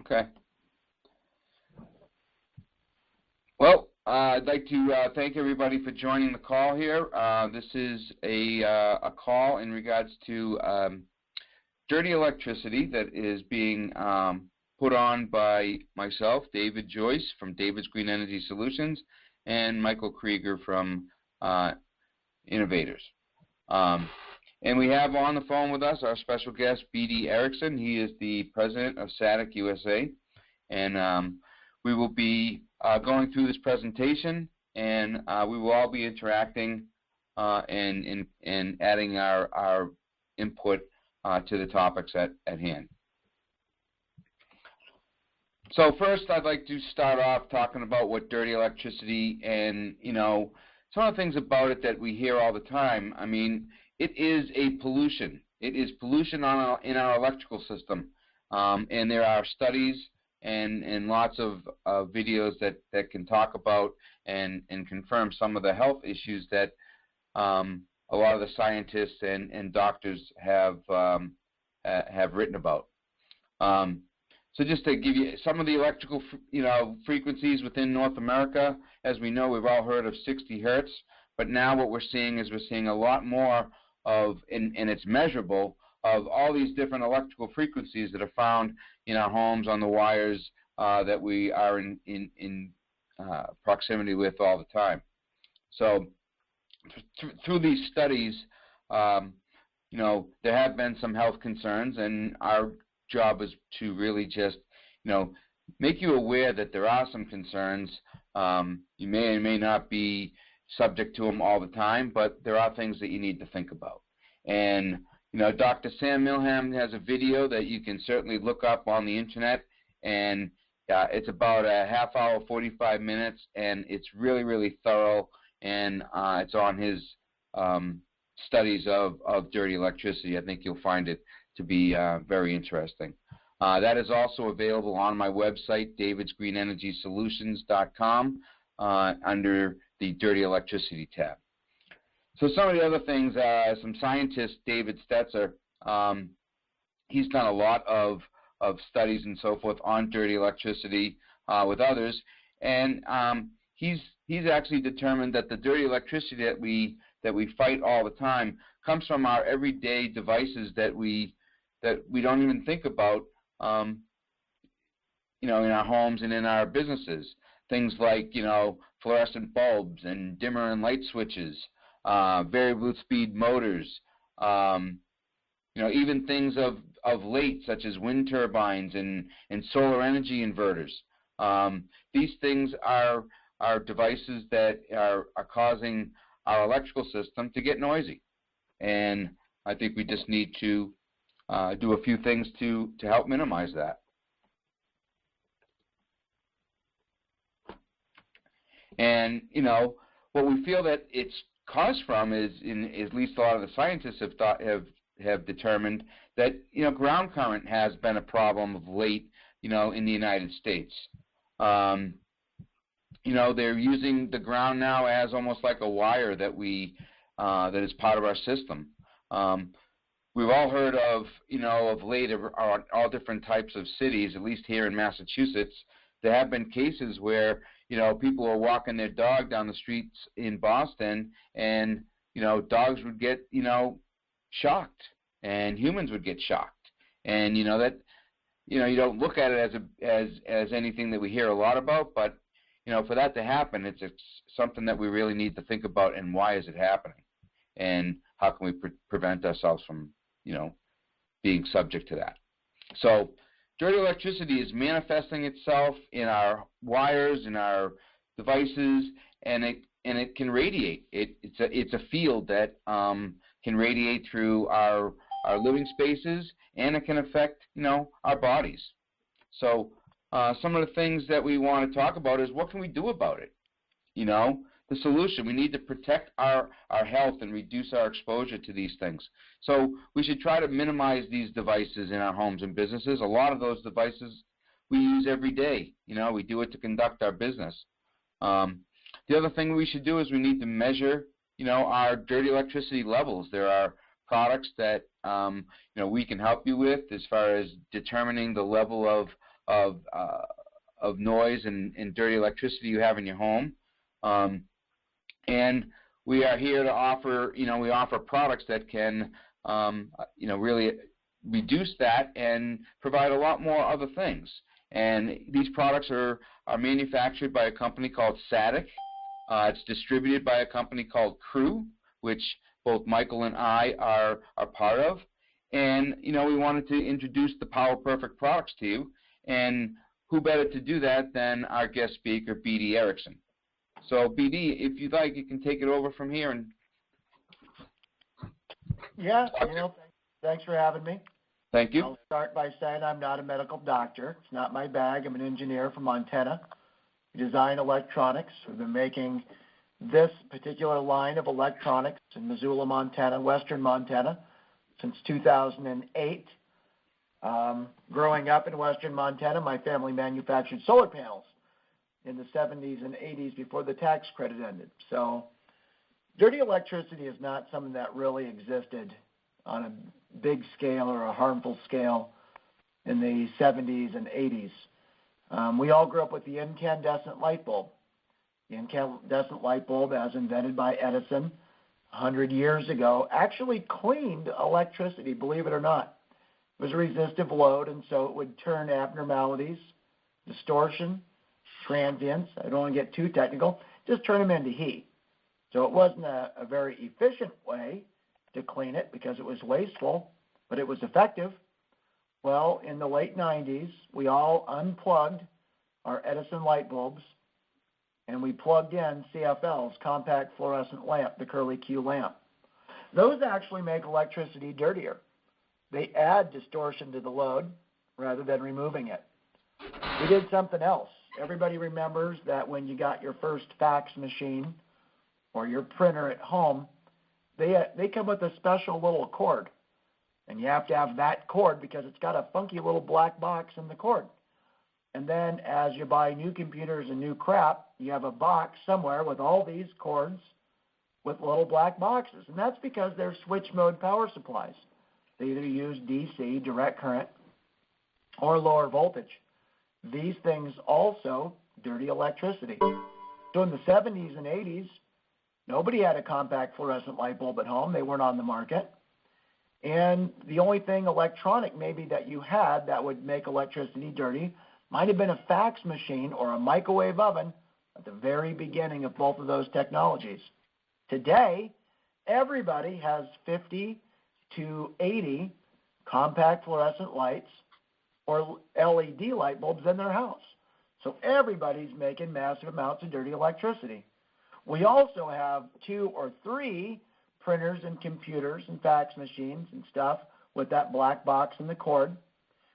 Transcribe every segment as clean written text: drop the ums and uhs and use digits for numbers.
Okay. Well, I'd like to thank everybody for joining the call here. This is a call in regards to dirty electricity that is being put on by myself, David Joyce from David's Green Energy Solutions, and Michael Krieger from Innovators. And we have on the phone with us our special guest, B.D. Erickson. He is the president of SADC USA. And we will be going through this presentation, and we will all be interacting and adding our input to the topics at hand. So first, I'd like to start off talking about what dirty electricity and, some of the things about it that we hear all the time. I mean, it is a pollution. It is pollution in our electrical system. And there are studies and lots of videos that can talk about and confirm some of the health issues that a lot of the scientists and doctors have written about. So just to give you some of the electrical, frequencies within North America, as we know, we've all heard of 60 hertz, but now what we're seeing is a lot more of, and it's measurable, of all these different electrical frequencies that are found in our homes, on the wires that we are in proximity with all the time. So through these studies, there have been some health concerns, and our job is to really just, make you aware that there are some concerns. You may or may not be subject to them all the time, but there are things that you need to think about. And Dr. Sam Milham has a video that you can certainly look up on the internet, and it's about a half hour, 45 minutes, and it's really, really thorough, and it's on his studies of dirty electricity. I think you'll find it to be very interesting. That is also available on my website, davidsgreenenergysolutions.com, under the Dirty Electricity tab. So some of the other things, some scientist, David Stetzer, he's done a lot of studies and so forth on dirty electricity with others, and he's actually determined that the dirty electricity that we fight all the time comes from our everyday devices that we don't even think about, in our homes and in our businesses. Things like, fluorescent bulbs and dimmer and light switches, variable speed motors, even things of late, such as wind turbines and solar energy inverters. These things are devices that are causing our electrical system to get noisy. And I think we just need to do a few things to help minimize that. And, what we feel that it's caused from is, at least a lot of the scientists have determined that, ground current has been a problem of late, in the United States. They're using the ground now as almost like a wire that that is part of our system. We've all heard of, of late, all different types of cities, at least here in Massachusetts. There have been cases where, people are walking their dog down the streets in Boston, and, dogs would get, shocked, and humans would get shocked. And, that, you don't look at it as anything that we hear a lot about, but, for that to happen, it's something that we really need to think about, and why is it happening? And how can we prevent ourselves from, being subject to that? So dirty electricity is manifesting itself in our wires, in our devices, and it can radiate. It's a field that can radiate through our living spaces, and it can affect our bodies. So some of the things that we want to talk about is, what can we do about it? The solution, we need to protect our health and reduce our exposure to these things. So we should try to minimize these devices in our homes and businesses. A lot of those devices we use every day. We do it to conduct our business. The other thing we should do is we need to measure, our dirty electricity levels. There are products that, we can help you with as far as determining the level of noise and dirty electricity you have in your home. And we are here to offer, we offer products that can, really reduce that and provide a lot more other things. And these products are manufactured by a company called Satic. It's distributed by a company called Crew, which both Michael and I are part of. And, we wanted to introduce the Power Perfect products to you. And who better to do that than our guest speaker, B.D. Erickson. So, B.D., if you'd like, you can take it over from here. And yeah, thanks for having me. Thank you. I'll start by saying I'm not a medical doctor. It's not my bag. I'm an engineer from Montana. We design electronics. We've been making this particular line of electronics in Missoula, Montana, western Montana, since 2008. Growing up in western Montana, my family manufactured solar panels in the 70s and 80s before the tax credit ended. So dirty electricity is not something that really existed on a big scale or a harmful scale in the 70s and 80s. We all grew up with the incandescent light bulb. The incandescent light bulb, as invented by Edison 100 years ago, actually cleaned electricity, believe it or not. It was a resistive load, and so it would turn abnormalities, distortion, transients, I don't want to get too technical, just turn them into heat. So it wasn't a very efficient way to clean it because it was wasteful, but it was effective. Well, in the late 90s, we all unplugged our Edison light bulbs, and we plugged in CFLs, compact fluorescent lamp, the curly Q lamp. Those actually make electricity dirtier. They add distortion to the load rather than removing it. We did something else. Everybody remembers that when you got your first fax machine or your printer at home, they come with a special little cord. And you have to have that cord because it's got a funky little black box in the cord. And then as you buy new computers and new crap, you have a box somewhere with all these cords with little black boxes. And that's because they're switch mode power supplies. They either use DC, direct current, or lower voltage. These things also dirty electricity. So in the 70s and 80s, nobody had a compact fluorescent light bulb at home. They weren't on the market. And the only thing electronic maybe that you had that would make electricity dirty might have been a fax machine or a microwave oven at the very beginning of both of those technologies. Today, everybody has 50 to 80 compact fluorescent lights or LED light bulbs in their house. So everybody's making massive amounts of dirty electricity. We also have 2 or 3 printers and computers and fax machines and stuff with that black box and the cord.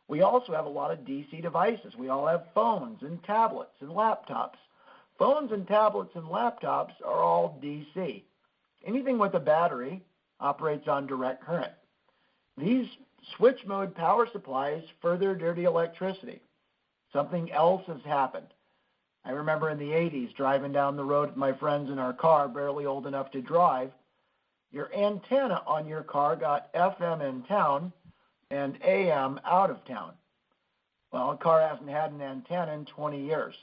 We also have a lot of DC devices. We all have phones and tablets and laptops. Phones and tablets and laptops are all DC. Anything with a battery operates on direct current. These switch mode power supplies further dirty electricity. Something else has happened. I remember in the 80s driving down the road with my friends in our car, barely old enough to drive. Your antenna on your car got FM in town and AM out of town. Well, a car hasn't had an antenna in 20 years.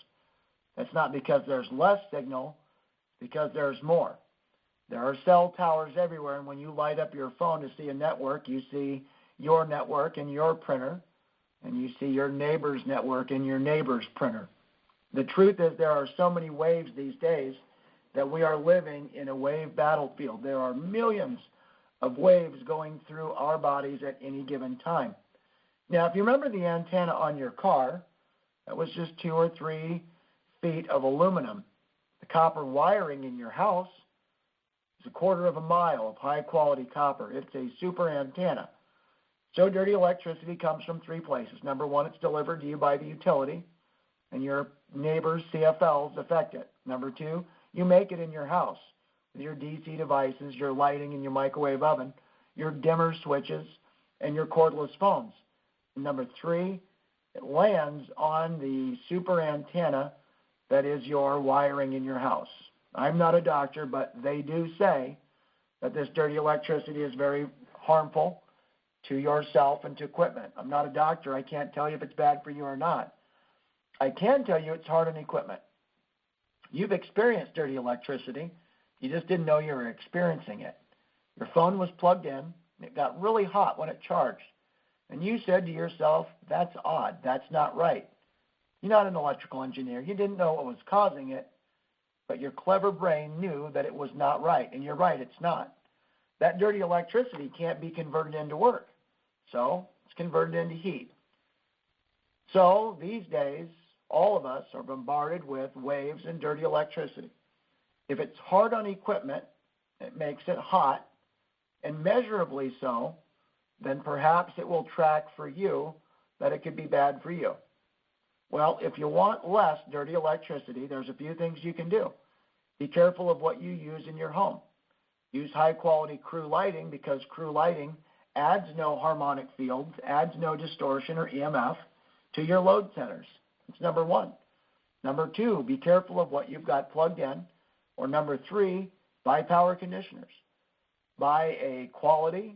That's not because there's less signal, because there's more. There are cell towers everywhere, and when you light up your phone to see a network, you see your network and your printer, and you see your neighbor's network and your neighbor's printer. The truth is there are so many waves these days that we are living in a wave battlefield. There are millions of waves going through our bodies at any given time. Now, if you remember the antenna on your car, that was just 2 or 3 feet of aluminum. The copper wiring in your house is 1/4 mile of high-quality copper. It's a super antenna. So dirty electricity comes from 3 places. Number 1, it's delivered to you by the utility, and your neighbor's CFLs affect it. Number 2, you make it in your house with your DC devices, your lighting and your microwave oven, your dimmer switches, and your cordless phones. And number 3, it lands on the super antenna that is your wiring in your house. I'm not a doctor, but they do say that this dirty electricity is very harmful to yourself and to equipment. I'm not a doctor. I can't tell you if it's bad for you or not. I can tell you it's hard on equipment. You've experienced dirty electricity. You just didn't know you were experiencing it. Your phone was plugged in, and it got really hot when it charged. And you said to yourself, that's odd, that's not right. You're not an electrical engineer. You didn't know what was causing it, but your clever brain knew that it was not right. And you're right, it's not. That dirty electricity can't be converted into work. So it's converted into heat. So these days, all of us are bombarded with waves and dirty electricity. If it's hard on equipment, it makes it hot, and measurably so, then perhaps it will track for you that it could be bad for you. Well, if you want less dirty electricity, there's a few things you can do. Be careful of what you use in your home. Use high-quality crew lighting, because crew lighting adds no harmonic fields, adds no distortion or EMF to your load centers. That's number one. Number two, be careful of what you've got plugged in. Or number three, buy power conditioners. Buy a quality,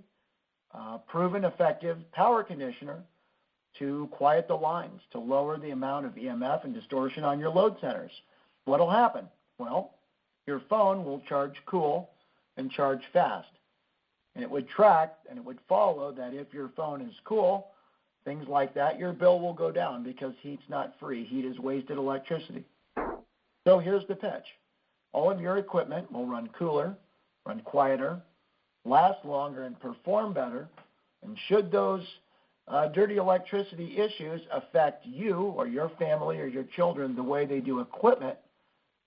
proven effective power conditioner to quiet the lines, to lower the amount of EMF and distortion on your load centers. What will happen? Well, your phone will charge cool and charge fast. And it would track and it would follow that if your phone is cool, things like that, your bill will go down, because heat's not free. Heat is wasted electricity. So here's the pitch. All of your equipment will run cooler, run quieter, last longer, and perform better. And should those dirty electricity issues affect you or your family or your children the way they do equipment,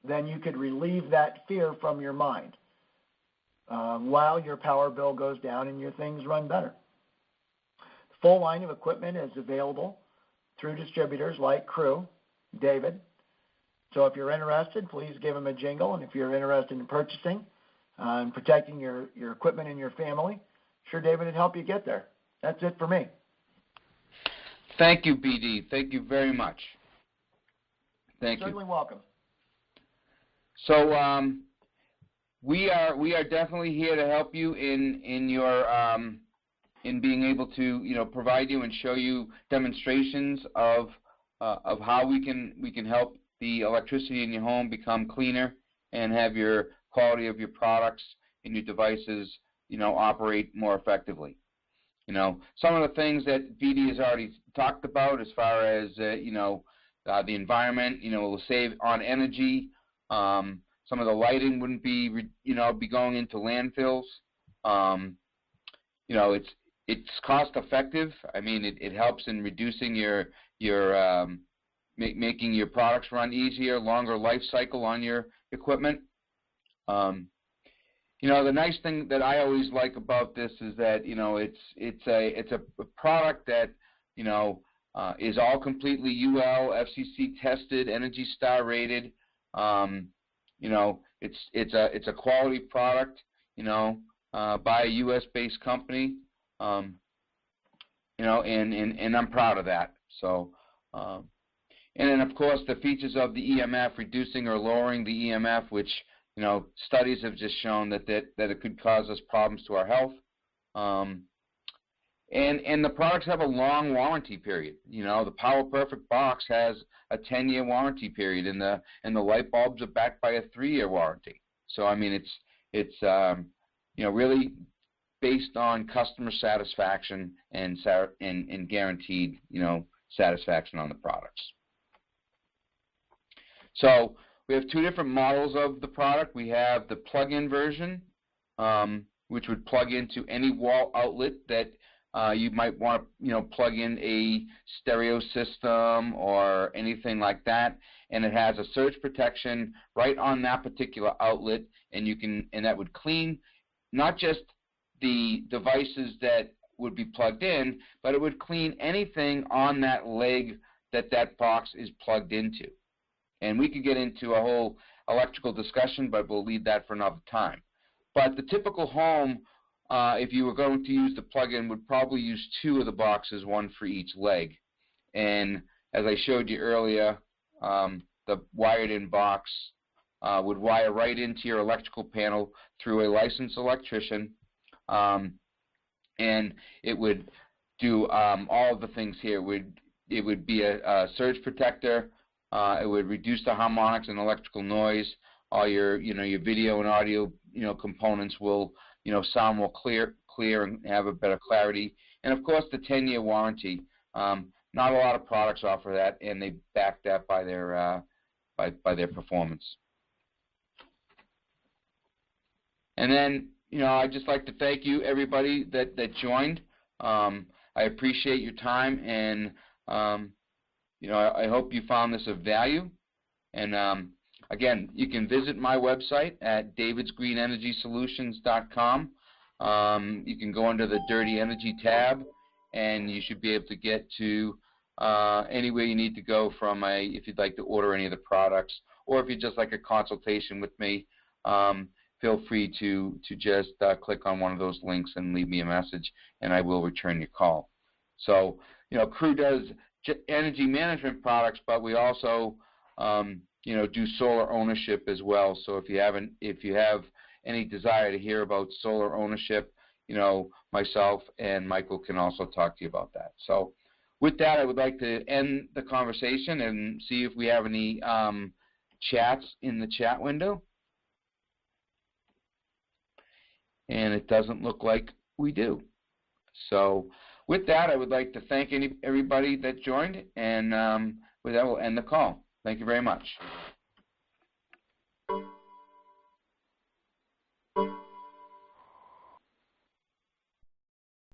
then you could relieve that fear from your mind while your power bill goes down and your things run better. The full line of equipment is available through distributors like Crew, David. So if you're interested, please give him a jingle. And if you're interested in purchasing and protecting your equipment and your family, sure, David would help you get there. That's it for me. Thank you, BD. Thank you very much. Thank you. Certainly welcome. So we are definitely here to help you in your in being able to provide you and show you demonstrations of how we can help the electricity in your home become cleaner and have your quality of your products and your devices operate more effectively. Some of the things that BD has already talked about as far as the environment, will save on energy. Some of the lighting wouldn't be going into landfills. It's cost effective. I mean, it helps in reducing your making your products run easier, longer life cycle on your equipment. The nice thing that I always like about this is that it's a product that is all completely UL, FCC tested, Energy Star rated. It's a quality product, by a U.S. based company, and I'm proud of that. So, and then of course the features of the EMF, reducing or lowering the EMF, which studies have just shown that it could cause us problems to our health. And the products have a long warranty period. The Power Perfect box has a 10-year warranty period, and the light bulbs are backed by a 3-year warranty. So I mean, it's really based on customer satisfaction and guaranteed satisfaction on the products. So we have two different models of the product. We have the plug-in version, which would plug into any wall outlet that you might want to, plug in a stereo system or anything like that, and it has a surge protection right on that particular outlet, and that would clean not just the devices that would be plugged in, but it would clean anything on that leg that box is plugged into. And we could get into a whole electrical discussion, but we'll leave that for another time. But the typical home, if you were going to use the plug-in, would probably use 2 of the boxes, 1 for each leg. And as I showed you earlier, the wired-in box would wire right into your electrical panel through a licensed electrician, and it would do all of the things here. It would be a surge protector, It would reduce the harmonics and electrical noise. All your, your video and audio, components will, sound more clear and have a better clarity. And of course, the 10-year warranty. Not a lot of products offer that, and they back that by their performance. And then, I'd just like to thank you, everybody that joined. I appreciate your time, and I hope you found this of value. And again, you can visit my website at davidsgreenenergysolutions.com. You can go under the Dirty Energy tab, and you should be able to get to anywhere you need to go from if you'd like to order any of the products, or if you'd just like a consultation with me, feel free to just click on one of those links and leave me a message, and I will return your call. So, Crew does energy management products, but we also, do solar ownership as well. So if you have any desire to hear about solar ownership, myself and Michael can also talk to you about that. So with that, I would like to end the conversation and see if we have any chats in the chat window. And it doesn't look like we do. So with that, I would like to thank everybody that joined, and with that, we'll end the call. Thank you very much.